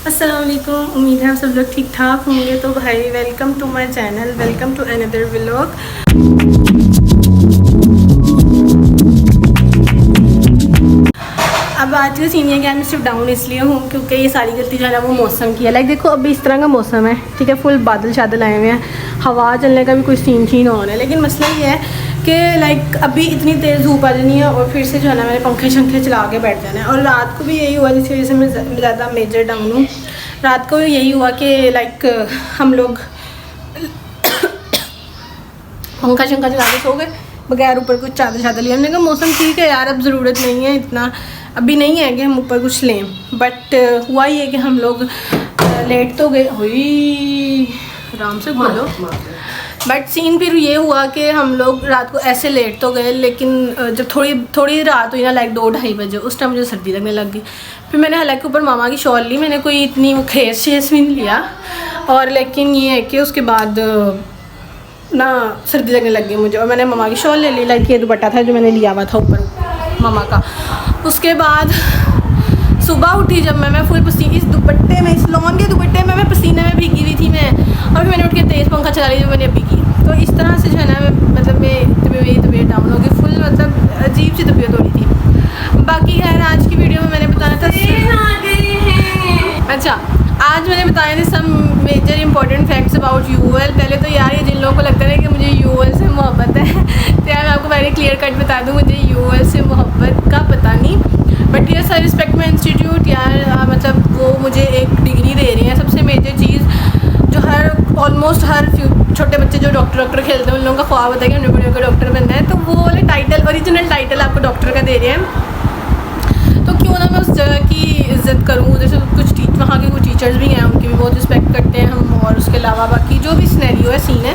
अस्सलाम वालेकुम। उम्मीद है आप सब लोग ठीक ठाक होंगे। तो भाई welcome to my channel, welcome to another vlog. अब आज का सीन है कि मैं सिर्फ डाउन इसलिए हूँ क्योंकि ये सारी गलती जो है ना वो मौसम की है। लाइक देखो अभी इस तरह का मौसम है, ठीक है, फुल बादल शादल आए हुए हैं, हवा चलने का भी कोई सीन ऑन है। लेकिन मसला ये है कि लाइक अभी इतनी तेज़ धूप आ जानी है और फिर से जो है ना मैंने पंखे शंखे चला के बैठ जाना है। और रात को भी यही हुआ जिसकी वजह से मैं ज़्यादा मेजर डाउन हूँ। रात को यही हुआ कि लाइक हम लोग पंखा शंखा चला के सो गए बगैर ऊपर कुछ चादर शादर लिया। हमने कहा मौसम ठीक है यार, अब ज़रूरत नहीं है, इतना अभी नहीं है कि हम ऊपर कुछ लें। बट हुआ ये कि हम लोग लेट तो गए, हुई आराम से बोलो। बट सीन फिर ये हुआ कि हम लोग रात को ऐसे लेट तो गए, लेकिन जब थोड़ी रात हुई ना, लाइक 2-2:30 बजे, उस टाइम मुझे सर्दी लगने लग गई। फिर मैंने हालांकि ऊपर मामा की शॉल ली, मैंने कोई इतनी वो खेस शेस भी नहीं लिया। और लेकिन ये है कि उसके बाद ना सर्दी लगने लग गई मुझे, और मैंने मामा की शॉल ले ली। लाइक ये दुपट्टा था जो मैंने लिया हुआ था ऊपर मामा का। उसके बाद सुबह उठी जब मैं फुल पसीने, इस दुपट्टे में, इस लॉन के दुपट्टे में मैं पसीने में भीगी हुई थी मैं। और फिर मैंने उठ के तेज़ पंखा चला लिया जो मैंने अभी की। तो इस तरह से जो है ना मतलब मेरी तबीयत डाउन हो गई, फुल मतलब अजीब सी तबीयत हो रही थी। बाकी खैर आज की वीडियो में मैंने बताया था अच्छा, आज मैंने बताया था some major important facts about UL. पहले तो यार ये जिन लोगों को लगता है कि मुझे यूएल से मोहब्बत है तो यार मैं आपको पहले क्लियर कट बता दूँ, मुझे यूएल से मोहब्बत का पता नहीं। बट ये सर रिस्पेक्ट माई इंस्टीट्यूट यार, मतलब वो मुझे एक डिग्री दे रहे हैं। सबसे मेजर चीज़ जो ऑलमोस्ट हर छोटे बच्चे जो डॉक्टर खेलते हैं उन लोगों का ख्वाब होता है कि हमने बड़े होकर डॉक्टर बनना है, तो वो वाले टाइटल, ओरिजिनल टाइटल आपको डॉक्टर का दे रहे हैं। तो क्यों ना मैं उस जगह की इज़्ज़त करूँ। जैसे कुछ वहाँ के कुछ टीचर्स भी हैं, उनकी भी बहुत रिस्पेक्ट करते हैं हम। और उसके अलावा बाकी जो भी सिनेरियो है, सीन है,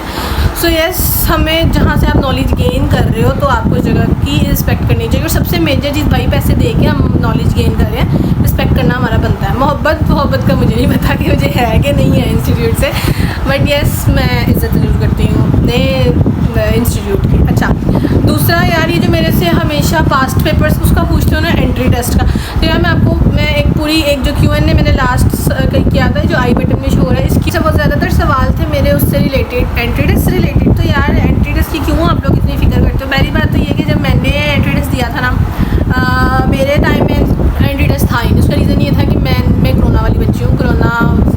सो यस, हमें जहाँ से आप नॉलेज गेन कर रहे हो तो आपको उस जगह की रिस्पेक्ट करनी चाहिए। और सबसे मेजर चीज़ भाई, पैसे दे के हम नॉलेज गेन कर रहे हैं, रिस्पेक्ट करना हमारा बनता है। मोहब्बत का मुझे नहीं पता कि मुझे है कि नहीं है इंस्टीट्यूट से, बट यस मैं इज़्ज़त ज़रूर करती हूँ अपने इंस्टीट्यूट की। अच्छा, दूसरा यार ये जो मेरे से हमेशा पास्ट पेपर्स उसका पूछते हो ना, एंट्री टेस्ट का, तो यार मैं एक जो Q&A मैंने लास्ट किया था जो आई बटन में शो हो रहा है, इसकी बहुत ज़्यादातर सवाल थे मेरे उससे रिलेटेड, एंट्री टेस्ट से रिलेटेड। तो यार एंट्री टेस्ट की क्यों आप लोग इतनी फिक्र करते हो? पहली बात तो ये कि जब मैंने एंट्री टेस्ट दिया था ना, मेरे टाइम में एंट्री टेस्ट था ही नहीं। उसका रीज़न ये था कि मैं कोरोना वाली बच्ची हूँ, कोरोना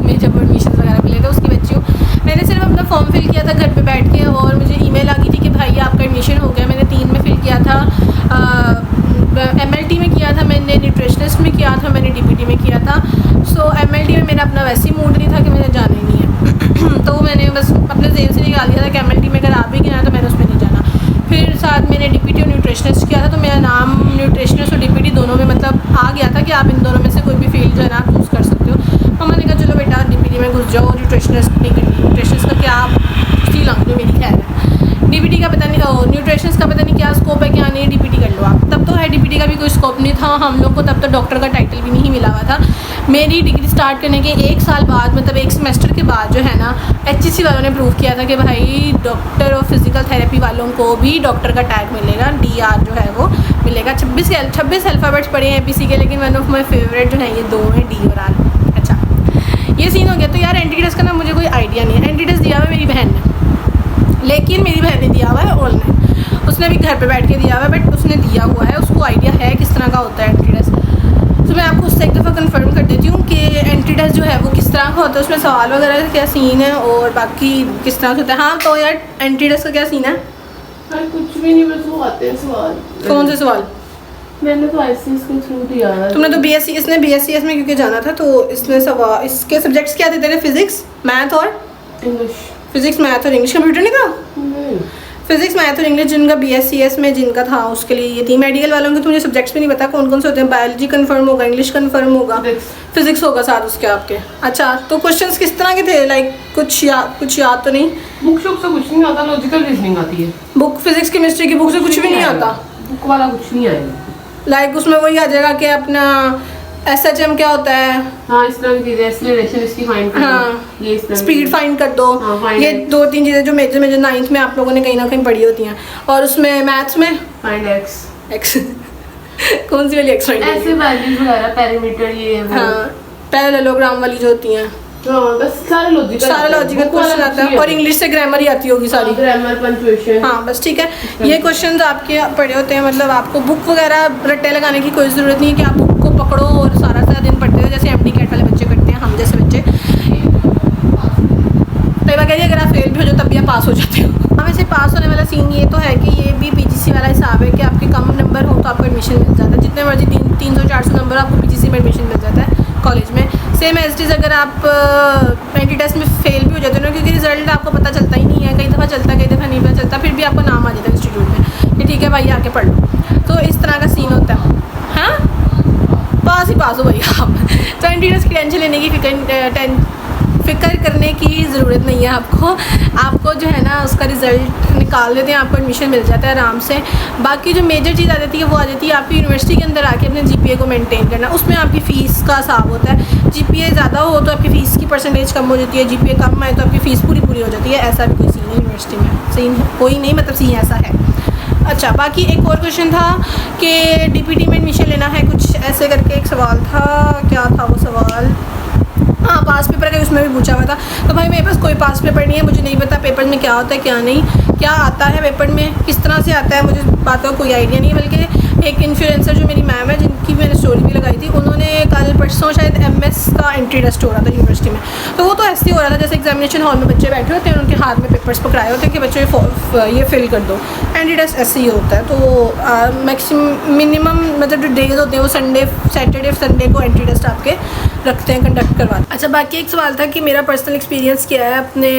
में जब एडमिशन वगैरह मिले थे उसकी बच्ची हूँ। मैंने सिर्फ अपना फॉर्म फिल किया था घर पर बैठ के, और मुझे ईमेल आ गई थी कि भाई आपका एडमिशन हो गया। मैंने 3 में फिल किया था, MLT में किया था, मैंने न्यूट्रिशनिस्ट में किया था, मैंने DPT में किया था। सो MLT में मेरा अपना वैसे ही मूड नहीं था कि मुझे जाना ही नहीं है तो मैंने बस अपने जेब से निकाल दिया था कि MLT में अगर आप भी गया तो मैंने उसमें नहीं जाना। फिर साथ मैंने DPT और न्यूट्रिशनिस्ट किया था, तो मेरा नाम न्यूट्रिशनिस्ट और DPT दोनों में मतलब आ गया था कि आप इन दोनों में से कोई भी फील्ड जो है ना आप चूज़ कर सकते हो। मम्मा ने कहा चलो बेटा DPT में घुस जाओ, न्यूट्रिशनिस्ट नहीं करनी। न्यूट्रिशनिस्ट का क्या आप उसी लंग मेरी खैर है, DPT का पता नहीं, न्यूट्रिशनिस्ट का पता नहीं क्या स्कोप है, क्या नहीं, DPT कर लो आप। तब तो है DPT का भी कोई स्कोप नहीं था हम लोग को, तब तो डॉक्टर का टाइटल भी नहीं मिला हुआ था। मेरी डिग्री स्टार्ट करने के 1 साल बाद, मतलब 1 सेमेस्टर के बाद जो है ना, HCC वालों ने प्रूव किया था कि भाई डॉक्टर और फिज़िकल थेरेपी वालों को भी डॉक्टर का टैग मिलेगा, DR जो है वो मिलेगा। 26 अल्फ़ाबेट्स पढ़े हैं APC के, लेकिन वन ऑफ माई फेवरेट जो है ये 2 हैं, D और R। अच्छा, ये सीन हो गया। तो यार एंट्री टेस्ट का ना मुझे कोई आइडिया नहीं है। एंट्री टेस्ट दिया हुआ है मेरी बहन ने, लेकिन मेरी बहन ने दिया हुआ है ऑनलाइन, उसने भी घर पे बैठ के दिया हुआ है, बट उसने दिया हुआ है, उसको आइडिया है किस तरह का होता है एंट्री टेस्ट। तो मैं आपको उससे एक दफ़ा कंफर्म कर देती हूँ कि एंट्री टेस्ट जो है वो किस तरह का होता है, उसमें सवाल वगैरह का क्या सीन है और बाकी किस तरह से होता है। हाँ तो यार एंट्री टेस्ट का क्या सीन है? कुछ भी नहीं, बस वो आते हैं सवाल। कौन से सवाल? मैंने तो ICS के थ्रू दिया है। तुमने तो BSc, इसने BScs में क्योंकि जाना था, तो इसने सवाल, इसके सब्जेक्ट्स क्या देते थे? फिजिक्स, मैथ और इंग्लिश। फिजिक्स, मैथ और इंग्लिश। कंप्यूटर नहीं था? फिजिक्स, मैथ और इंग्लिश जिनका BScs में जिनका था उसके लिए ये थी। मेडिकल वालों के तो मुझे सब्जेक्ट्स भी नहीं पता कौन कौन से होते हैं। बायोलॉजी कंफर्म होगा, इंग्लिश कंफर्म होगा, फिजिक्स होगा साथ उसके आपके। अच्छा, तो क्वेश्चंस किस तरह के थे? लाइक कुछ याद तो नहीं? बुक से कुछ नहीं आता, लॉजिकल रीजनिंग आती है। बुक फिजिक्स केमिस्ट्री की बुक से कुछ भी नहीं आता? बुक वाला कुछ नहीं आएगा। लाइक उसमें वही आ जाएगा कि अपना SHM क्या होता है, हाँ इस तरह की चीजें, एक्सेलरेशन इसकी फाइंड कर दो, हाँ, ये इस तरह स्पीड फाइंड कर दो, हाँ, ये 2-3 चीज़ें जो मेजर 9th में आप लोगों ने कहीं ना कहीं पढ़ी होती हैं। और उसमें मैथ्स में फाइंड एक्स कौन सी वाली एक्स फाइंड? ऐसे वैल्यूज वगैरह, पैरामीटर, ये हाँ पैरेललोग्राम वाली जो होती हैं, हाँ बस सारे लॉजिकल क्वेश्चन आता है, और इंग्लिश से ग्रामर ही आती होगी सारी। Grammar, punctuation. हाँ बस ठीक है, ये क्वेश्चंस आपके पढ़े होते हैं, मतलब आपको बुक वगैरह रट्टे लगाने की कोई ज़रूरत नहीं है कि आप बुक को पकड़ो और सारा दिन पढ़ते हो जैसे एमडी कैट वाले बच्चे करते हैं, हम जैसे बच्चे। तो बात करिए अगर आप फेल भी हो जाओ तब भी आप पास हो जाते हो। हाँ वैसे पास होने वाला सीन ये तो है कि ये भी पीजीसी वाला हिसाब है कि आपके कम नंबर हो तो आपको एडमिशन मिल जाता है, जितने मर्जी 300-400 नंबर आपको पीजीसी में एडमिशन मिल जाता है कॉलेज में। सेम एज इट इज़ अगर आप एंटी टेस्ट में फेल भी हो जाते हो ना, क्योंकि रिजल्ट आपको पता चलता ही नहीं है, कई दफ़ा चलता है कई दफ़ा नहीं पता चलता, फिर भी आपको नाम आ जाता है इंस्टीट्यूट में कि ठीक है भाई आके पढ़ लो। तो इस तरह का सीन होता है। हाँ पास ही पास हो भाई आप। तो एंटी टेस्ट की टेंशन लेने की फ़िक्र करने की ज़रूरत नहीं है आपको जो है ना उसका रिज़ल्ट निकाल देते हैं, आपको एडमिशन मिल जाता है आराम से। बाकी जो मेजर चीज़ आ जाती है वो आ जाती है आपकी यूनिवर्सिटी के अंदर आके अपने जीपीए को मेंटेन करना, उसमें आपकी फ़ीस का हिसाब होता है। जीपीए ज़्यादा हो तो आपकी फ़ीस की परसेंटेज कम हो जाती है, जीपीए कम आए तो आपकी फ़ीस पूरी हो जाती है। ऐसा भी कोई सीन है यूनिवर्सिटी में, सीन कोई नहीं, मतलब सीन ऐसा है। अच्छा बाकी एक और क्वेश्चन था कि डीपीटी में एडमिशन लेना है, कुछ ऐसे करके एक सवाल था, क्या था वो सवाल, हाँ पास पेपर का उसमें भी पूछा हुआ था। तो भाई मेरे पास कोई पास पेपर नहीं है, मुझे नहीं पता पेपर में क्या होता है क्या नहीं, क्या आता है पेपर में, किस तरह से आता है, मुझे बातों का कोई आइडिया नहीं है। बल्कि एक इन्फ्लुएंसर जो मेरी मैम है जिनकी मैंने स्टोरी भी लगाई थी, उन्होंने कल परसों शायद एमएस का एंट्री टेस्ट हो रहा था यूनिवर्सिटी में, तो वो तो ऐसे ही हो रहा था जैसे एग्जामिनेशन हॉल में बच्चे बैठे होते हैं, उनके हाथ में पेपर्स पकड़ाए होते हैं कि बच्चों ये फिल कर दो। एंट्री टेस्ट ऐसे ही होता है। तो मिनिमम मतलब जो डेज होते हैं वो सैटरडे संडे को एंट्री टेस्ट आपके रखते हैं, कंडक्ट करवाते हैं। अच्छा बाकी एक सवाल था कि मेरा पर्सनल एक्सपीरियंस क्या है अपने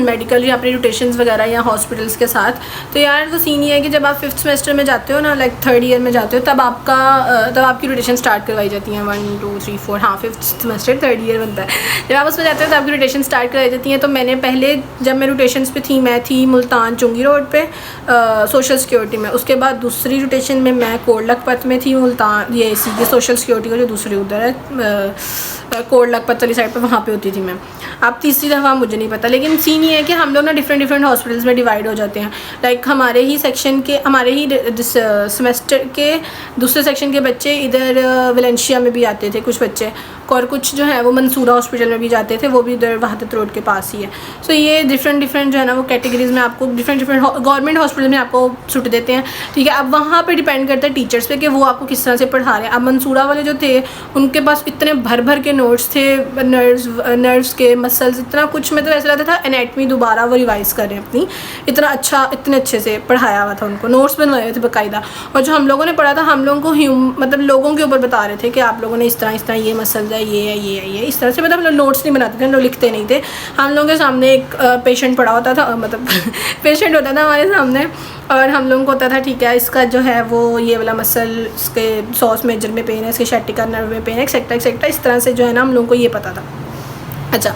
मेडिकल या अपने रोटेशंस वगैरह या हॉस्पिटल्स के साथ। तो यार वो सीन ये है कि जब आप 5th सेमेस्टर में जाते हो ना, लाइक 3rd ईयर में जाते हो, तब आपकी रोटेशन स्टार्ट करवाई जाती हैं 1 2 3 4, हाँ 5th सेमेस्टर 3rd ईयर बनता है। जब आप उसमें जाते हो तो आपकी रोटेशन स्टार्ट करवाई जाती हैं। तो मैंने पहले जब मैं रोटेशंस पे थी, मैं थी मुल्तान चुंगी रोड पे सोशल सिक्योरिटी में, उसके बाद दूसरी रोटेशन में मैं कोट लखपत में थी, मुल्तान ये सीधे सोशल सिक्योरिटी का जो दूसरी उधर है कोट लखपत वाली साइड पे, वहाँ पे होती थी मैं। अब तीसरी दफ़ा मुझे नहीं पता, लेकिन सीन ये है कि हम लोग ना डिफरेंट हॉस्पिटल्स में डिवाइड हो जाते हैं। लाइक हमारे ही सेमेस्टर के दूसरे सेक्शन के बच्चे इधर वेलेंशिया में भी आते थे कुछ बच्चे, और कुछ जो है वो मंसूरा हॉस्पिटल में भी जाते थे, वो भी इधर वहादत रोड के पास ही है। सो ये डिफरेंट जो है ना वो कैटेगरीज़ में आपको डिफरेंट गवर्नमेंट हॉस्पिटल में आपको छुट देते हैं, ठीक है। अब वहाँ पे डिपेंड करता है टीचर्स पे कि वो आपको किस तरह से पढ़ा रहे हैं। अब मंसूरा वाले जो थे उनके पास इतने भर के नोट्स थे, नर्व्स के मसल्स, इतना कुछ, मतलब ऐसा लगता था एनाटमी दोबारा वो रिवाइज कर रहे हैं अपनी, इतने अच्छे से पढ़ाया हुआ था, उनको नोट्स बनवाए हुए थे बाकायदा। और जो हम लोगों ने पढ़ा था, हम लोगों को मतलब लोगों के ऊपर बता रहे थे कि आप लोगों ने इस तरह ये मसल है, ये इस तरह से, मतलब हम लोग नोट्स नहीं बनाते थे, हम लोग लिखते नहीं थे। हम लोगों के सामने एक पेशेंट पड़ा होता था, मतलब पेशेंट होता था हमारे सामने, और हम लोगों को होता था ठीक है इसका जो है वो ये वाला मसल, इसके सॉस मेजर में पेन है, इसके शैटिका नर्व में पेन है, एक्सेट्रा इस तरह से जो है ना हम लोगों को ये पता था। अच्छा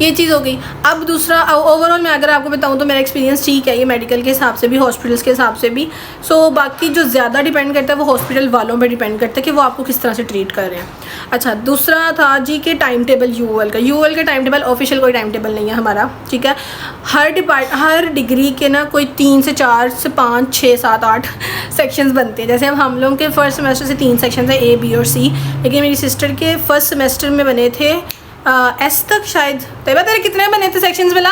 ये चीज़ हो गई। अब दूसरा ओवरऑल मैं अगर आपको बताऊं तो मेरा एक्सपीरियंस ठीक है ये मेडिकल के हिसाब से भी, हॉस्पिटल्स के हिसाब से भी। सो बाकी जो ज़्यादा डिपेंड करता है वो हॉस्पिटल वालों पे डिपेंड करता है कि वो आपको किस तरह से ट्रीट कर रहे हैं। अच्छा दूसरा था जी के टाइम टेबल यूएल का टाइम टेबल ऑफिशियल कोई टाइम टेबल नहीं है हमारा, ठीक है। हर डिग्री के ना कोई 3 से 4 से 5 6 7 8 सेक्शंस बनते हैं। जैसे अब हम लोगों के फर्स्ट सेमेस्टर से 3 सेक्शन है, A B और C, लेकिन मेरी सिस्टर के फर्स्ट सेमेस्टर में बने थे S तक शायद। तैयबा तेरे कितने बने थे सेक्शंस वाला?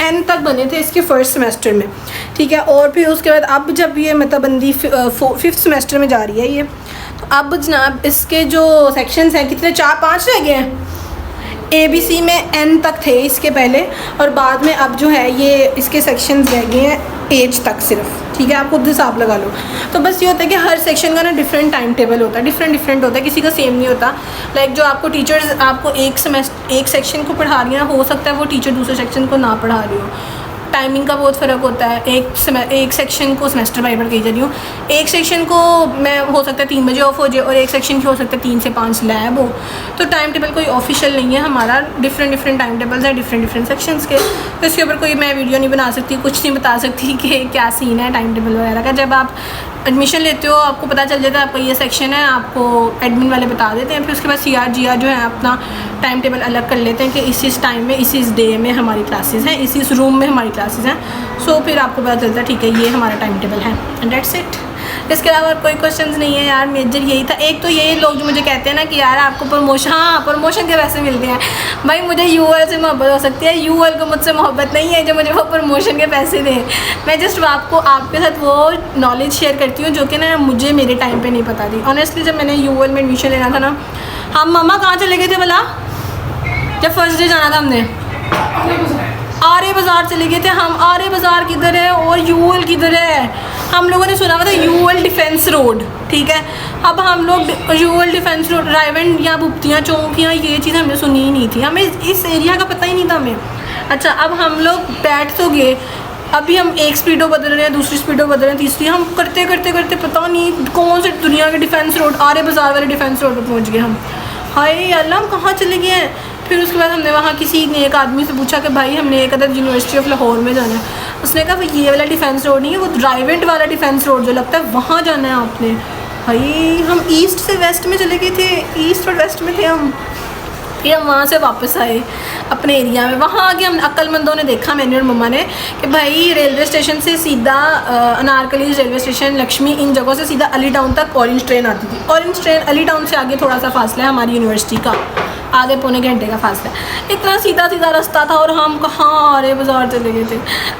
N तक बने थे इसके फर्स्ट सेमेस्टर में, ठीक है। और फिर उसके बाद अब जब ये मतलब बंदी 5th सेमेस्टर में जा रही है ये, तो अब जनाब इसके जो सेक्शंस हैं कितने 4-5 रह गए हैं। ABC में N तक थे इसके पहले, और बाद में अब जो है ये इसके सेक्शंस रह गए हैं H तक सिर्फ, ठीक है। आप खुद हिसाब लगा लो। तो बस ये होता है कि हर सेक्शन का ना डिफरेंट टाइम टेबल होता है, डिफरेंट होता है, किसी का सेम नहीं होता। लाइक जो आपको टीचर्स आपको एक सेक्शन को पढ़ा रही हैं, हो सकता है वो टीचर दूसरे सेक्शन को ना पढ़ा रही हो। टाइमिंग का बहुत फ़र्क होता है। एक सेक्शन को सेमेस्टर बाई बार कही जा रही हूँ, एक सेक्शन को मैं हो सकता है 3 बजे ऑफ हो जाए, और एक सेक्शन की हो सकता है 3 से 5 लैब हो। तो टाइम टेबल कोई ऑफिशियल नहीं है हमारा, डिफरेंट टाइम टेबल्स हैं डिफरेंट सेक्शंस के। तो इसके ऊपर कोई मैं वीडियो नहीं बना सकती, कुछ नहीं बता सकती कि क्या सीन है टाइम टेबल वगैरह का। जब आप एडमिशन लेते हो आपको पता चल जाता है आपका ये सेक्शन है, आपको एडमिन वाले बता देते हैं। फिर उसके बाद CR GR जो है अपना टाइम टेबल अलग कर लेते हैं कि इस टाइम में इस डे में हमारी क्लासेस हैं, इस रूम में हमारी क्लासेस हैं। सो फिर आपको पता चलता है ठीक है ये हमारा टाइम टेबल है, एंड दैट्स इट। इसके अलावा और कोई क्वेश्चंस नहीं है यार, मेजर यही था। एक तो यही लोग जो मुझे कहते हैं ना कि यार आपको प्रमोशन, हाँ प्रमोशन के पैसे मिलते हैं। भाई मुझे यूएल से मोहब्बत हो सकती है, यूएल को मुझसे मोहब्बत नहीं है जो मुझे वो प्रमोशन के पैसे दें। मैं जस्ट आपको आपके साथ वो नॉलेज शेयर करती हूँ जो कि ना मुझे मेरे टाइम पे नहीं पता थी। ऑनेस्टली जब मैंने यूएल में एडमिशन लेना था ना, हम मम्मा कहाँ चले गए थे भला जब फर्स्ट डे जाना था हमने? आर्य बाज़ार चले गए थे हम। आर्य बाज़ार किधर है और यूएल किधर है? हम लोगों ने सुना हुआ था यूएल डिफेंस रोड, ठीक है। अब हम लोग यूएल डिफेंस रोड, रायवन या भुप्तियाँ चौंकियाँ, ये चीज़ हमने सुनी ही नहीं थी, हमें इस एरिया का पता ही नहीं था हमें। अच्छा अब हम लोग बैठ तो गए, अभी हम एक स्पीडो बदल रहे हैं, दूसरी स्पीडो बदल रहे हैं, तीसरी, हम करते करते करते पता नहीं कौन से दुनिया के डिफेंस रोड, आर्य बाज़ार वाले डिफेंस रोड पर पहुँच गए हम। हाय अल्लाह हम कहाँ चले गए हैं। फिर उसके बाद हमने वहाँ किसी ने एक आदमी से पूछा कि भाई हमने एक अदर यूनिवर्सिटी ऑफ लाहौर में जाना है। उसने कहा भाई ये वाला डिफेंस रोड नहीं है, वो ड्राइवेंट वाला डिफेंस रोड जो लगता है वहाँ जाना है आपने। भाई हम ईस्ट से वेस्ट में चले गए थे, ईस्ट और वेस्ट में थे हम। फिर हम वहाँ से वापस आए अपने एरिया में। वहाँ आके हम अक्लमंदों ने देखा, मैंने और मम्मा ने, कि भाई रेलवे स्टेशन से सीधा अनारकली रेलवे स्टेशन, लक्ष्मी, इन जगहों से सीधा अली टाउन तक ऑरेंज ट्रेन आती थी। ऑरेंज ट्रेन अली टाउन से आगे थोड़ा सा फासला है हमारी यूनिवर्सिटी का, आधे पौने घंटे का फासला है। इतना सीधा सीधा रास्ता था और हम कहाँ आर्य बाज़ार चले गए थे।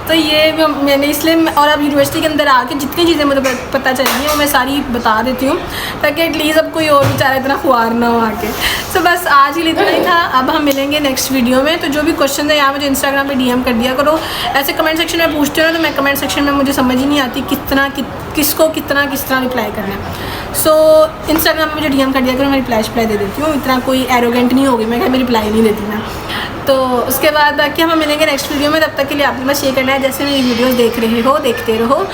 तो ये मैंने इसलिए, और अब यूनिवर्सिटी के अंदर आके जितनी चीज़ें मुझे पता चली हैं वो मैं सारी बता देती हूँ ताकि एटलीस्ट अब कोई और बेचारा इतना खुआर ना हो आके। सो बस आज के लिए इतना ही था। अब हम मिलेंगे नेक्स्ट वीडियो में। तो जो भी क्वेश्चन है यहाँ मुझे इंस्टाग्राम पे डीएम कर दिया करो। ऐसे कमेंट सेक्शन में पूछते हो ना तो मैं कमेंट सेक्शन में मुझे समझ ही नहीं आती किसको कितना किस तरह रिप्लाई करना है। सो इंस्टाग्राम पे मुझे डीएम कर दिया करो, मैं रिप्लाई दे देती हूँ। इतना कोई एरोगेंट नहीं होगी मैं, मैं रिप्लाई नहीं देती मैं। तो उसके बाद बाकी हम मिलेंगे नेक्स्ट वीडियो में। तब तक के लिए आपने बस ये करना है, जैसे मेरी वीडियोस देख रहे हो देखते रहो,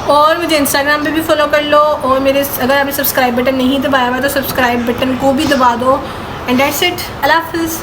और मुझे इंस्टाग्राम पे भी फॉलो कर लो, और मेरे अगर आपने सब्सक्राइब बटन नहीं दबाया हुआ तो सब्सक्राइब बटन को भी दबा दो। And that's it. अल्लाह हाफ़िज़।